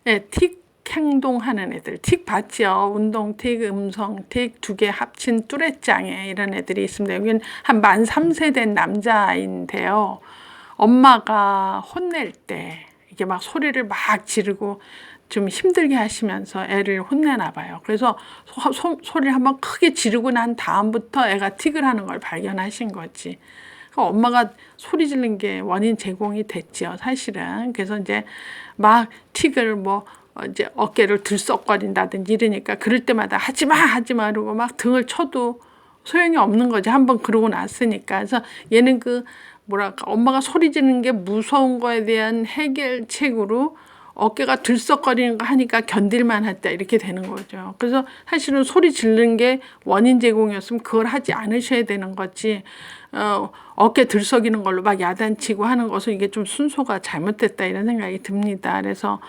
예, 틱 행동하는 애들, 틱 봤죠? 운동틱, 음성틱 두 개 합친 뚜레짱에 이런 애들이 있습니다. 여기는 한 만 3세 된 남자인데요. 엄마가 혼낼 때 이게 막 소리를 막 지르고 좀 힘들게 하시면서 애를 혼내나 봐요. 그래서 소리를 한번 크게 지르고 난 다음부터 애가 틱을 하는 걸 발견하신 거지. 그러니까 엄마가 소리 지르는 게 원인 제공이 됐죠, 사실은. 그래서 이제 막 틱을 뭐 이제 어깨를 들썩거린다든지 이러니까 그럴 때마다 하지 마, 하지 마, 그러고 막 등을 쳐도 소용이 없는 거지. 한번 그러고 났으니까. 그래서 얘는 그 뭐랄까 엄마가 소리 지르는 게 무서운 거에 대한 해결책으로 어깨가 들썩거리는 거 하니까 견딜만 했다 이렇게 되는 거죠. 그래서 사실은 소리 지르는 게 원인 제공이었으면 그걸 하지 않으셔야 되는 거지. 어깨 들썩이는 걸로 막 야단치고 하는 것은 이게 좀 순서가 잘못됐다 이런 생각이 듭니다. 그래서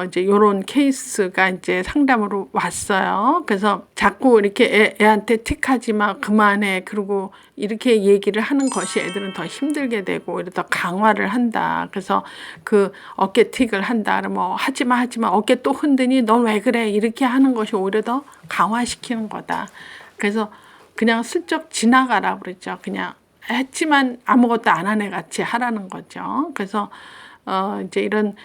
이제 요런 케이스가 이제 상담으로 왔어요. 그래서 자꾸 이렇게 애한테 틱하지 마, 그만해. 그리고 이렇게 얘기를 하는 것이 애들은 더 힘들게 되고 오히려 더 강화를 한다. 그래서 그 어깨 틱을 한다. 뭐 하지 마, 하지 마. 어깨 또 흔드니 넌 왜 그래? 이렇게 하는 것이 오히려 더 강화시키는 거다. 그래서 그냥 슬쩍 지나가라 그랬죠. 그냥 했지만 아무것도 안 한 애 같이 하라는 거죠. 그래서 이제 이런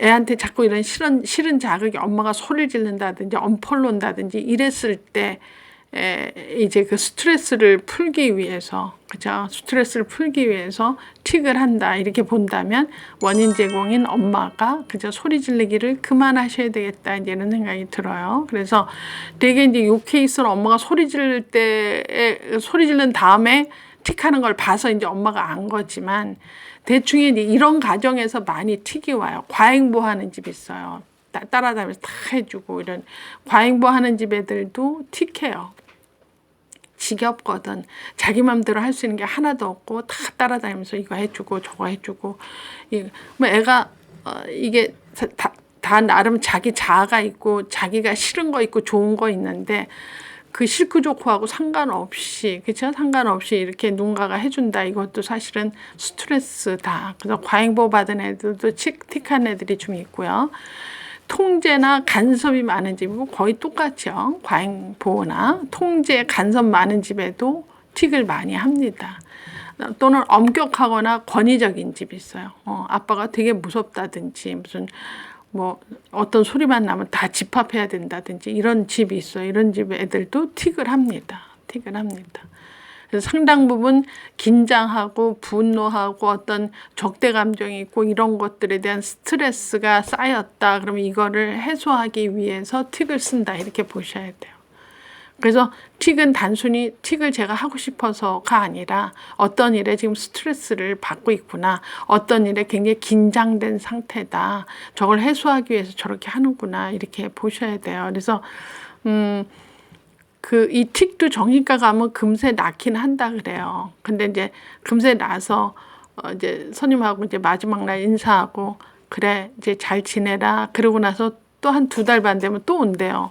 애한테 자꾸 이런 싫은 자극이 엄마가 소리를 지른다든지 엄포를 놓는다든지 이랬을 때 이제 그 스트레스를 풀기 위해서, 그죠? 스트레스를 풀기 위해서 틱을 한다 이렇게 본다면 원인 제공인 엄마가 그저 소리 지르기를 그만하셔야 되겠다 이제 이런 생각이 들어요. 그래서 되게 이제 이 케이스는 엄마가 소리 지를 때 소리 지른 다음에 틱하는 걸 봐서 이제 엄마가 안 거지만 대충 이제 이런 가정에서 많이 틱이 와요. 과잉보하는 집 있어요. 따라다니면서 다 해주고 이런 과잉보하는 집 애들도 틱해요. 지겹거든. 자기 맘대로 할 수 있는 게 하나도 없고 다 따라다니면서 이거 해주고 저거 해주고 뭐 애가 이게 다 나름 자기 자아가 있고 자기가 싫은 거 있고 좋은 거 있는데 그 싫고 좋고하고 상관없이, 그쵸? 상관없이 이렇게 누군가가 해준다. 이것도 사실은 스트레스다. 그래서 과잉보호 받은 애들도 틱한 애들이 좀 있고요. 통제나 간섭이 많은 집은 거의 똑같죠. 과잉보호나 통제, 간섭 많은 집에도 틱을 많이 합니다. 또는 엄격하거나 권위적인 집이 있어요. 아빠가 되게 무섭다든지 무슨 뭐 어떤 소리만 나면 다 집합해야 된다든지 이런 집이 있어요. 이런 집 애들도 틱을 합니다. 틱을 합니다. 그래서 상당 부분 긴장하고 분노하고 어떤 적대 감정이 있고 이런 것들에 대한 스트레스가 쌓였다. 그러면 이거를 해소하기 위해서 틱을 쓴다. 이렇게 보셔야 돼요. 그래서 틱은 단순히 틱을 제가 하고 싶어서가 아니라 어떤 일에 지금 스트레스를 받고 있구나. 어떤 일에 굉장히 긴장된 상태다. 저걸 해소하기 위해서 저렇게 하는구나. 이렇게 보셔야 돼요. 그래서 이 틱도 정신과 가면 금세 낫긴 한다 그래요. 근데 이제 금세 나서 이제 선임하고 이제 마지막 날 인사하고 그래 이제 잘 지내라. 그러고 나서 또 한 2달 반 되면 또 온대요.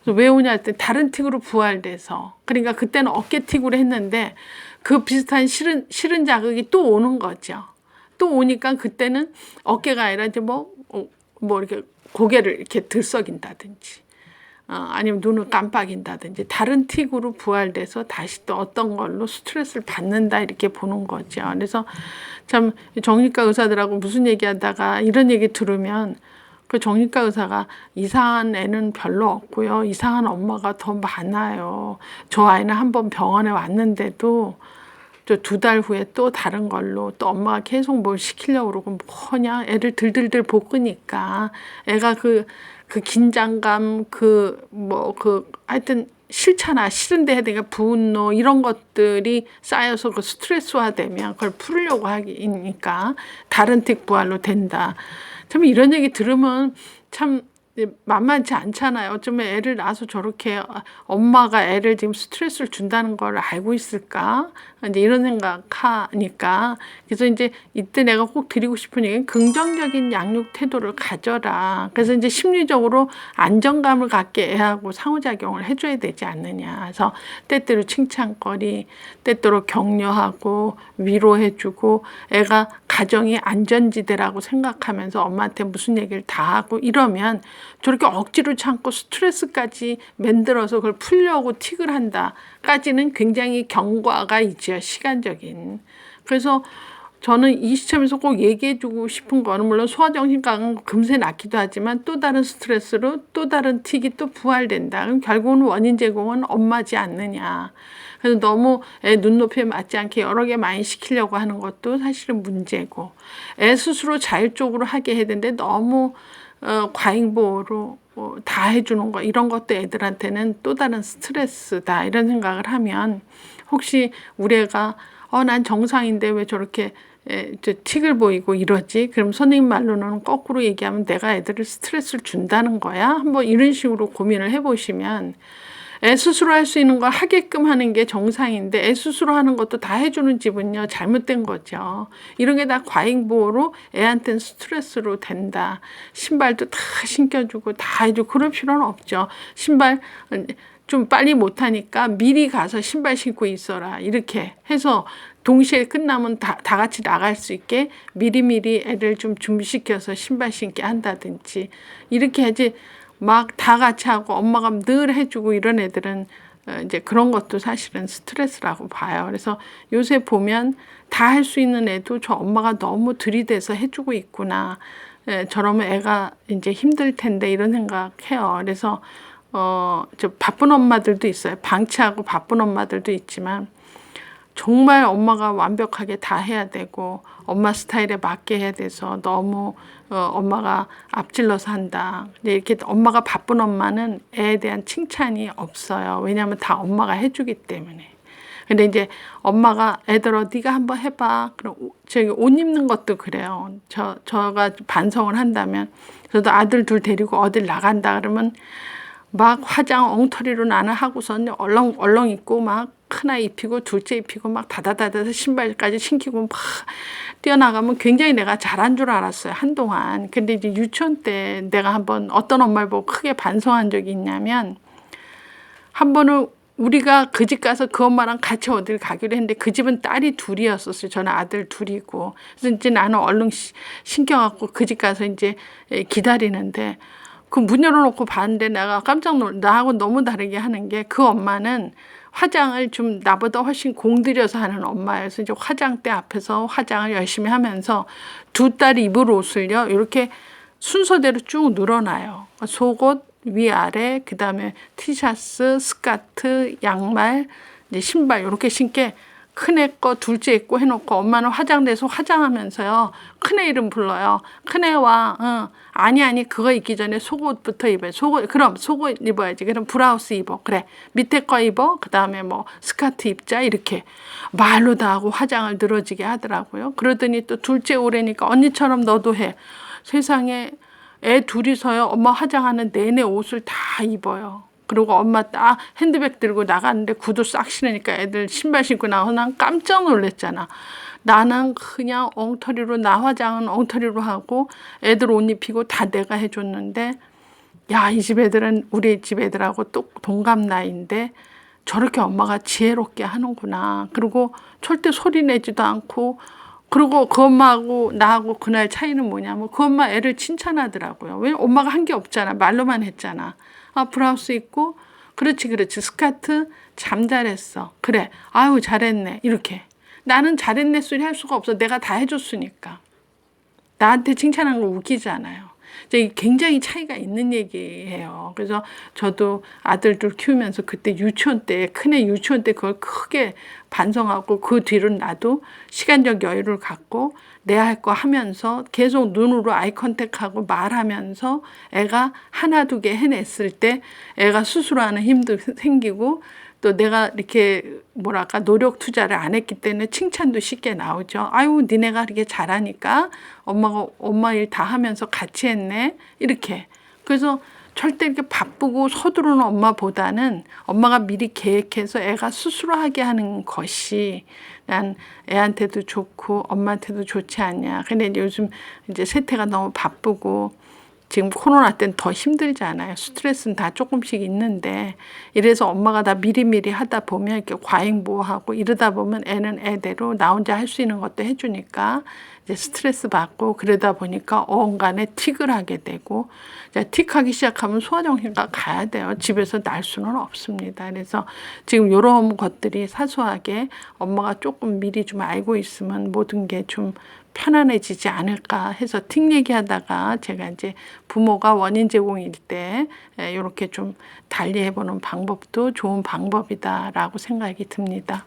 왜 오냐 할 때 다른 틱으로 부활돼서, 그러니까 그때는 어깨 틱으로 했는데 그 비슷한 싫은 자극이 또 오는 거죠. 또 오니까 그때는 어깨가 아니라 이제 뭐 이렇게 고개를 이렇게 들썩인다든지 아니면 눈을 깜빡인다든지 다른 틱으로 부활돼서 다시 또 어떤 걸로 스트레스를 받는다 이렇게 보는 거죠. 그래서 참 정신과 의사들하고 무슨 얘기하다가 이런 얘기 들으면 그 정신과 의사가 이상한 애는 별로 없고요. 이상한 엄마가 더 많아요. 저 아이는 한번 병원에 왔는데도 또 2달 후에 또 다른 걸로 또 엄마가 계속 뭘 시키려고 그러고 뭐냐 애를 들들들 볶으니까 애가 그 긴장감 하여튼 싫잖아. 싫은데 해야 되니까 분노 이런 것들이 쌓여서 그 스트레스화되면 그걸 풀으려고 하니까 다른 틱 부활로 된다. 참 이런 얘기 들으면 참 만만치 않잖아요. 어쩌면 애를 낳아서 저렇게 엄마가 애를 지금 스트레스를 준다는 걸 알고 있을까? 이제 이런 생각하니까. 그래서 이제 이때 내가 꼭 드리고 싶은 얘기는 긍정적인 양육 태도를 가져라. 그래서 이제 심리적으로 안정감을 갖게 애하고 상호작용을 해줘야 되지 않느냐. 그래서 때때로 칭찬거리, 때때로 격려하고 위로해주고 애가 가정이 안전지대라고 생각하면서 엄마한테 무슨 얘기를 다 하고 이러면 저렇게 억지로 참고 스트레스까지 만들어서 그걸 풀려고 틱을 한다까지는 굉장히 경과가 있죠. 시간적인. 그래서 저는 이 시점에서 꼭 얘기해주고 싶은 거는 물론 소아정신과는 금세 낫기도 하지만 또 다른 스트레스로 또 다른 틱이 또 부활된다. 그럼 결국은 원인 제공은 엄마지 않느냐. 그래서 너무 애 눈높이에 맞지 않게 여러 개 많이 시키려고 하는 것도 사실은 문제고 애 스스로 자율적으로 하게 해야 되는데 너무 과잉보호로 다 해주는 거 이런 것도 애들한테는 또 다른 스트레스다 이런 생각을 하면 혹시 우리 애가 난 정상인데 왜 저렇게 틱을 보이고 이러지? 그럼 선생님 말로는 거꾸로 얘기하면 내가 애들을 스트레스를 준다는 거야? 한번 이런 식으로 고민을 해보시면 애 스스로 할 수 있는 걸 하게끔 하는 게 정상인데 애 스스로 하는 것도 다 해주는 집은요 잘못된 거죠. 이런 게 다 과잉보호로 애한테는 스트레스로 된다. 신발도 다 신겨주고 다 해주고 그럴 필요는 없죠. 신발 좀 빨리 못하니까 미리 가서 신발 신고 있어라. 이렇게 해서 동시에 끝나면 다 같이 나갈 수 있게 미리미리 애를 좀 준비시켜서 신발 신게 한다든지 이렇게 하지 막 다 같이 하고 엄마가 늘 해주고 이런 애들은 이제 그런 것도 사실은 스트레스라고 봐요. 그래서 요새 보면 다 할 수 있는 애도 저 엄마가 너무 들이대서 해주고 있구나. 저러면 애가 이제 힘들 텐데 이런 생각해요. 그래서 저 바쁜 엄마들도 있어요. 방치하고 바쁜 엄마들도 있지만 정말 엄마가 완벽하게 다 해야 되고 엄마 스타일에 맞게 해야 돼서 너무 엄마가 앞질러서 한다. 이렇게 엄마가 바쁜 엄마는 애에 대한 칭찬이 없어요. 왜냐하면 다 엄마가 해주기 때문에. 근데 이제 엄마가 애들아 네가 한번 해봐. 그럼 저기 옷 입는 것도 그래요. 저가 반성을 한다면 저도 아들 둘 데리고 어딜 나간다 그러면 막 화장 엉터리로 나는 하고선 얼렁 입고 막 큰아이 입히고 둘째 입히고 막 다다다다서 신발까지 신기고 막 뛰어나가면 굉장히 내가 잘한 줄 알았어요. 한동안. 근데 이제 유치원 때 내가 한번 어떤 엄마를 보고 크게 반성한 적이 있냐면 한 번은 우리가 그 집 가서 그 엄마랑 같이 어딜 가기로 했는데 그 집은 딸이 둘이었었어요. 저는 아들 둘이고. 그래서 이제 나는 얼른 신겨갖고 그 집 가서 이제 기다리는데 그 문 열어놓고 봤는데 내가 깜짝 나하고 너무 다르게 하는 게 그 엄마는 화장을 좀 나보다 훨씬 공들여서 하는 엄마여서 이제 화장대 앞에서 화장을 열심히 하면서 두 딸이 입을 옷을요 이렇게 순서대로 쭉 늘어놔요. 속옷 위아래 그다음에 티셔츠 스커트 양말 이제 신발 이렇게 신게 큰애 거 둘째 거 해놓고 엄마는 화장대에서 화장하면서요 큰애 이름 불러요. 큰애와 아니 그거 입기 전에 속옷부터 입어요. 그럼 속옷 입어야지. 그럼 브라우스 입어. 그래 밑에 거 입어. 그 다음에 뭐 스커트 입자. 이렇게 말로 다 하고 화장을 늘어지게 하더라고요. 그러더니 또 둘째 오래니까 언니처럼 너도 해. 세상에 애 둘이서요 엄마 화장하는 내내 옷을 다 입어요. 그리고 엄마 딱 핸드백 들고 나갔는데 구두 싹 신으니까 애들 신발 신고 나와서 난 깜짝 놀랐잖아. 나는 그냥 엉터리로 나 화장은 엉터리로 하고 애들 옷 입히고 다 내가 해줬는데 야, 이 집 애들은 우리 집 애들하고 또 동갑 나이인데 저렇게 엄마가 지혜롭게 하는구나. 그리고 절대 소리 내지도 않고 그리고 그 엄마하고 나하고 그날 차이는 뭐냐면 그 엄마 애를 칭찬하더라고요. 왜 엄마가 한 게 없잖아. 말로만 했잖아. 브라우스 입고 그렇지 스커트 참 잘했어. 그래 아유 잘했네. 이렇게 나는 잘했네 소리 할 수가 없어. 내가 다 해줬으니까. 나한테 칭찬하는 거 웃기잖아요. 굉장히 차이가 있는 얘기예요. 그래서 저도 아들들 키우면서 그때 유치원 때 큰애 유치원 때 그걸 크게 반성하고 그 뒤로 나도 시간적 여유를 갖고 내 할 거 하면서 계속 눈으로 아이 컨택하고 말하면서 애가 하나 두 개 해냈을 때 애가 스스로 하는 힘도 생기고 또 내가 이렇게 뭐랄까 노력 투자를 안 했기 때문에 칭찬도 쉽게 나오죠. 아유 니네가 이렇게 잘하니까 엄마가 엄마 일 다 하면서 같이 했네. 이렇게 그래서 절대 이렇게 바쁘고 서두르는 엄마보다는 엄마가 미리 계획해서 애가 스스로 하게 하는 것이 난 애한테도 좋고 엄마한테도 좋지 않냐. 근데 요즘 이제 세태가 너무 바쁘고 지금 코로나 때는 더 힘들잖아요. 스트레스는 다 조금씩 있는데 이래서 엄마가 다 미리미리 하다 보면 이렇게 과잉보호하고 이러다 보면 애는 애대로 나 혼자 할 수 있는 것도 해주니까 이제 스트레스 받고 그러다 보니까 어간에 틱을 하게 되고 틱하기 시작하면 소화정신과 가야 돼요. 집에서 날 수는 없습니다. 그래서 지금 이런 것들이 사소하게 엄마가 조금 미리 좀 알고 있으면 모든 게 좀 편안해지지 않을까 해서 틱 얘기하다가 제가 이제 부모가 원인 제공일 때 이렇게 좀 달리 해보는 방법도 좋은 방법이다라고 생각이 듭니다.